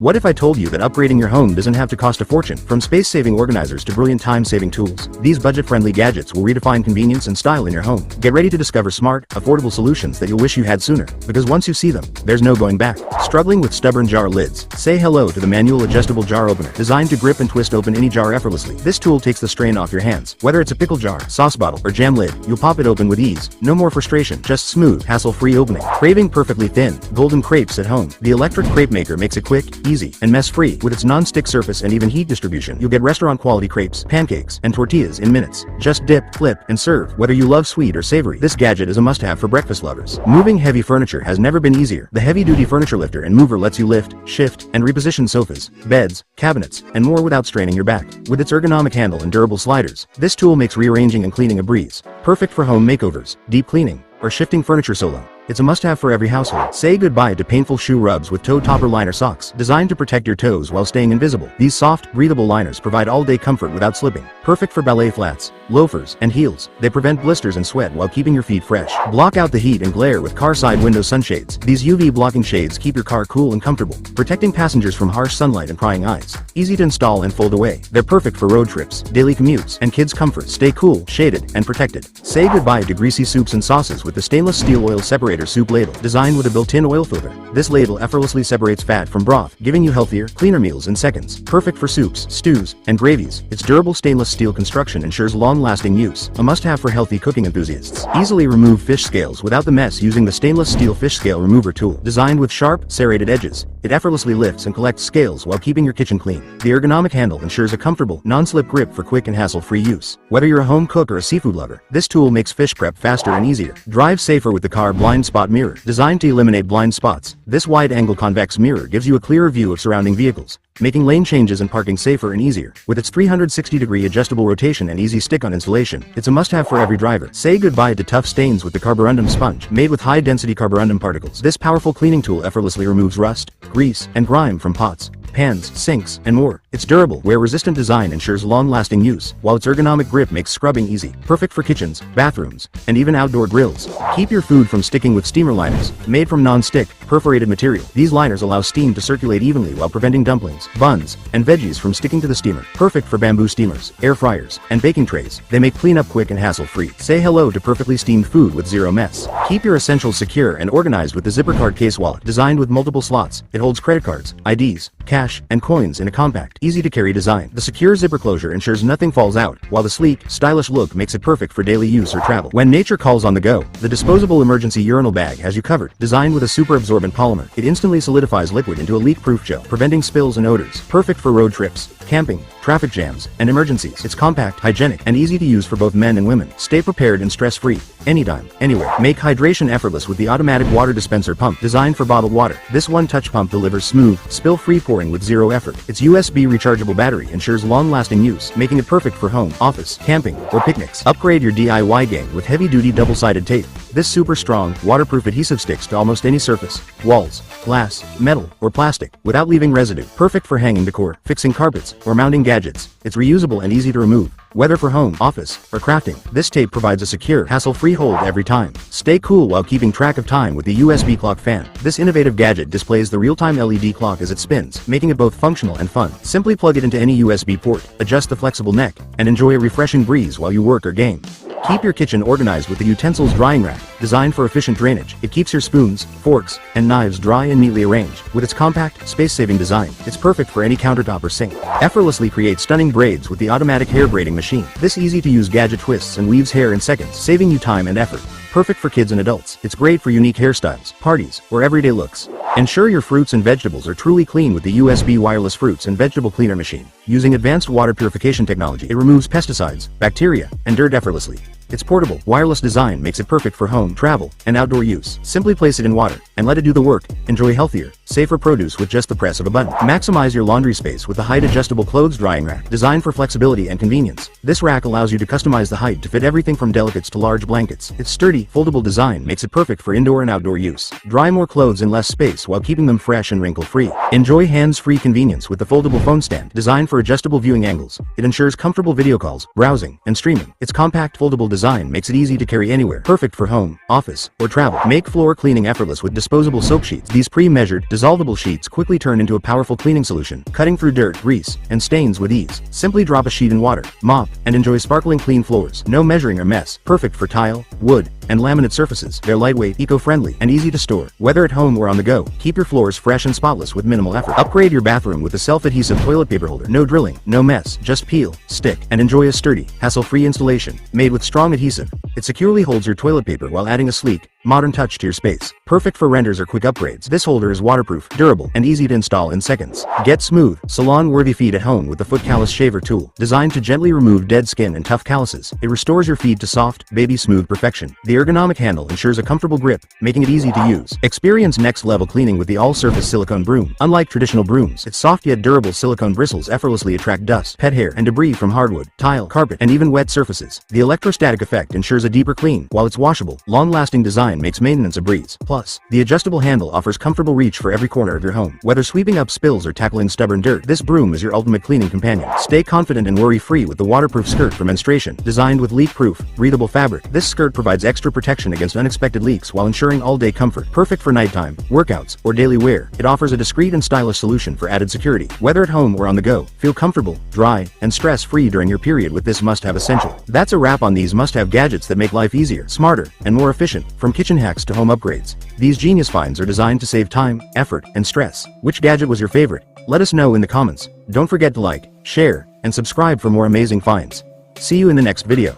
What if I told you that upgrading your home doesn't have to cost a fortune? From space-saving organizers to brilliant time-saving tools, these budget-friendly gadgets will redefine convenience and style in your home. Get ready to discover smart, affordable solutions that you'll wish you had sooner, because once you see them, there's no going back. Struggling with stubborn jar lids? Say hello to the manual adjustable jar opener, designed to grip and twist open any jar effortlessly. This tool takes the strain off your hands. Whether it's a pickle jar, sauce bottle, or jam lid, you'll pop it open with ease. No more frustration, just smooth, hassle-free opening. Craving perfectly thin, golden crepes at home? The electric crepe maker makes it quick, easy, and mess-free. With its non-stick surface and even heat distribution, you'll get restaurant-quality crepes, pancakes, and tortillas in minutes. Just dip, flip, and serve. Whether you love sweet or savory, this gadget is a must-have for breakfast lovers. Moving heavy furniture has never been easier. The heavy-duty furniture lifter and mover lets you lift, shift, and reposition sofas, beds, cabinets, and more without straining your back. With its ergonomic handle and durable sliders, this tool makes rearranging and cleaning a breeze. Perfect for home makeovers, deep cleaning, or shifting furniture solo. It's a must-have for every household. Say goodbye to painful shoe rubs with toe topper liner socks, designed to protect your toes while staying invisible. These soft, breathable liners provide all-day comfort without slipping. Perfect for ballet flats, loafers, and heels. They prevent blisters and sweat while keeping your feet fresh. Block out the heat and glare with car side window sunshades. These UV-blocking shades keep your car cool and comfortable, protecting passengers from harsh sunlight and prying eyes. Easy to install and fold away. They're perfect for road trips, daily commutes, and kids' comfort. Stay cool, shaded, and protected. Say goodbye to greasy soups and sauces with the stainless steel oil separator soup ladle, designed with a built-in oil filter. This ladle effortlessly separates fat from broth, giving you healthier, cleaner meals in seconds. Perfect for soups, stews, and gravies. Its durable stainless steel construction ensures long-lasting use, a must-have for healthy cooking enthusiasts. Easily remove fish scales without the mess using the stainless steel fish scale remover tool. Designed with sharp, serrated edges, it effortlessly lifts and collects scales while keeping your kitchen clean. The ergonomic handle ensures a comfortable, non-slip grip for quick and hassle-free use. Whether you're a home cook or a seafood lover, this tool makes fish prep faster and easier. Drive safer with the car blind spot mirror, designed to eliminate blind spots. This wide-angle convex mirror gives you a clearer view of surrounding vehicles, making lane changes and parking safer and easier. With its 360-degree adjustable rotation and easy stick-on installation, it's a must-have for every driver. Say goodbye to tough stains with the Carborundum sponge, made with high-density Carborundum particles. This powerful cleaning tool effortlessly removes rust, grease, and grime from pots, pans, sinks, and more. Its durable, wear-resistant design ensures long-lasting use, while its ergonomic grip makes scrubbing easy. Perfect for kitchens, bathrooms, and even outdoor grills. Keep your food from sticking with steamer liners, made from non-stick, perforated material. These liners allow steam to circulate evenly while preventing dumplings, buns, and veggies from sticking to the steamer. Perfect for bamboo steamers, air fryers, and baking trays. They make cleanup quick and hassle-free. Say hello to perfectly steamed food with zero mess. Keep your essentials secure and organized with the zipper card case wallet, designed with multiple slots. It holds credit cards, IDs, cash, and coins in a compact, easy-to-carry design. The secure zipper closure ensures nothing falls out, while the sleek, stylish look makes it perfect for daily use or travel. When nature calls on the go, the disposable emergency urinal bag has you covered. Designed with a super-absorbent polymer, it instantly solidifies liquid into a leak-proof gel, preventing spills and odors. Perfect for road trips, camping, traffic jams, and emergencies. It's compact, hygienic, and easy to use for both men and women. Stay prepared and stress-free, anytime, anywhere. Make hydration effortless with the automatic water dispenser pump, designed for bottled water. This one-touch pump delivers smooth, spill-free pouring with zero effort. Its USB rechargeable battery ensures long-lasting use, making it perfect for home, office, camping, or picnics. Upgrade your DIY game with heavy-duty double-sided tape. This super strong, waterproof adhesive sticks to almost any surface, walls, glass, metal, or plastic, without leaving residue. Perfect for hanging decor, fixing carpets, or mounting gadgets. It's reusable and easy to remove. Whether for home, office, or crafting, this tape provides a secure, hassle-free hold every time. Stay cool while keeping track of time with the USB clock fan. This innovative gadget displays the real-time LED clock as it spins, making it both functional and fun. Simply plug it into any USB port, adjust the flexible neck, and enjoy a refreshing breeze while you work or game. Keep your kitchen organized with the Utensils drying rack, designed for efficient drainage. It keeps your spoons, forks, and knives dry and neatly arranged. With its compact, space-saving design, it's perfect for any countertop or sink. Effortlessly create stunning braids with the automatic hair braiding machine. This easy-to-use gadget twists and weaves hair in seconds, saving you time and effort. Perfect for kids and adults. It's great for unique hairstyles, parties, or everyday looks. Ensure your fruits and vegetables are truly clean with the USB wireless fruits and vegetable cleaner machine. Using advanced water purification technology, it removes pesticides, bacteria, and dirt effortlessly. Its portable, wireless design makes it perfect for home, travel, and outdoor use. Simply place it in water, and let it do the work. Enjoy healthier, safer produce with just the press of a button. Maximize your laundry space with the height-adjustable clothes drying rack, designed for flexibility and convenience. This rack allows you to customize the height to fit everything from delicates to large blankets. Its sturdy, foldable design makes it perfect for indoor and outdoor use. Dry more clothes in less space while keeping them fresh and wrinkle-free. Enjoy hands-free convenience with the foldable phone stand, designed for adjustable viewing angles. It ensures comfortable video calls, browsing, and streaming. Its compact, foldable design design makes it easy to carry anywhere. Perfect for home, office, or travel. Make floor cleaning effortless with disposable soap sheets. These pre-measured, dissolvable sheets quickly turn into a powerful cleaning solution, cutting through dirt, grease, and stains with ease. Simply drop a sheet in water, mop, and enjoy sparkling clean floors. No measuring or mess. Perfect for tile, wood, and laminate surfaces. They're lightweight, eco-friendly, and easy to store. Whether at home or on the go, keep your floors fresh and spotless with minimal effort. Upgrade your bathroom with a self-adhesive toilet paper holder. No drilling, no mess, just peel, stick, and enjoy a sturdy, hassle-free installation. Made with strong adhesive, it securely holds your toilet paper while adding a sleek, modern touch to your space. Perfect for renters or quick upgrades. This holder is waterproof, durable, and easy to install in seconds. Get smooth, salon-worthy feet at home with the Foot Callus Shaver Tool. Designed to gently remove dead skin and tough calluses, it restores your feet to soft, baby-smooth perfection. The ergonomic handle ensures a comfortable grip, making it easy to use. Experience next-level cleaning with the all-surface silicone broom. Unlike traditional brooms, its soft yet durable silicone bristles effortlessly attract dust, pet hair, and debris from hardwood, tile, carpet, and even wet surfaces. The electrostatic effect ensures a deeper clean, while its washable, long-lasting design makes maintenance a breeze. Plus, the adjustable handle offers comfortable reach for every corner of your home. Whether sweeping up spills or tackling stubborn dirt, this broom is your ultimate cleaning companion. Stay confident and worry-free with the waterproof skirt for menstruation. Designed with leak-proof, breathable fabric, this skirt provides extra protection against unexpected leaks while ensuring all-day comfort. Perfect for nighttime, workouts, or daily wear, it offers a discreet and stylish solution for added security. Whether at home or on the go, feel comfortable, dry, and stress-free during your period with this must-have essential. That's a wrap on these must-have gadgets that make life easier, smarter, and more efficient. From kitchen hacks to home upgrades, these genius finds are designed to save time, effort, and stress. Which gadget was your favorite? Let us know in the comments. Don't forget to like, share, and subscribe for more amazing finds. See you in the next video.